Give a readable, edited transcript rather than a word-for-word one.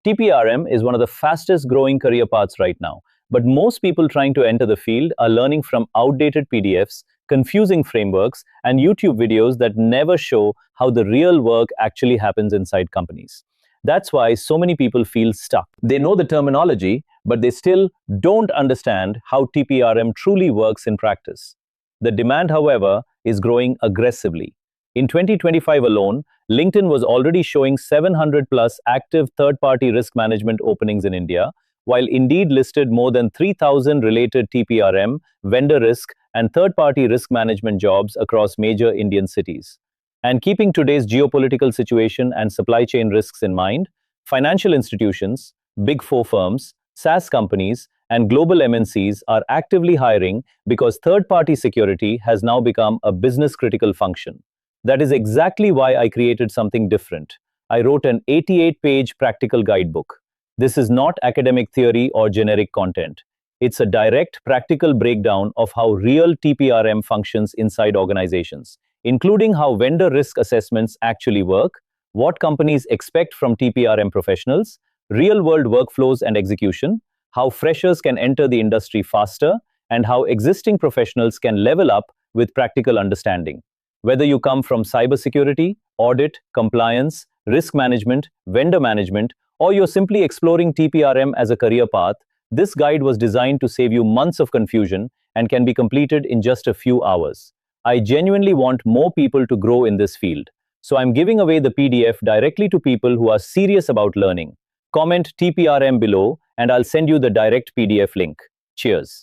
TPRM is one of the fastest growing career paths right now, but most people trying to enter the field are learning from outdated PDFs, confusing frameworks, and YouTube videos that never show how the real work actually happens inside companies. That's why so many people feel stuck. They know the terminology, but they still don't understand how TPRM truly works in practice. The demand, however, is growing aggressively. In 2025 alone, LinkedIn was already showing 700 plus active third-party risk management openings in India, while Indeed listed more than 3,000 related TPRM, vendor risk, and third-party risk management jobs across major Indian cities. And keeping today's geopolitical situation and supply chain risks in mind, financial institutions, Big Four firms, SaaS companies, and global MNCs are actively hiring because third-party security has now become a business-critical function. That is exactly why I created something different. I wrote an 88-page practical guidebook. This is not academic theory or generic content. It's a direct, practical breakdown of how real TPRM functions inside organizations, including how vendor risk assessments actually work, what companies expect from TPRM professionals, real-world workflows and execution, how freshers can enter the industry faster, and how existing professionals can level up with practical understanding. Whether you come from cybersecurity, audit, compliance, risk management, vendor management, or you're simply exploring TPRM as a career path, this guide was designed to save you months of confusion and can be completed in just a few hours. I genuinely want more people to grow in this field, so I'm giving away the PDF directly to people who are serious about learning. Comment TPRM below and I'll send you the direct PDF link. Cheers.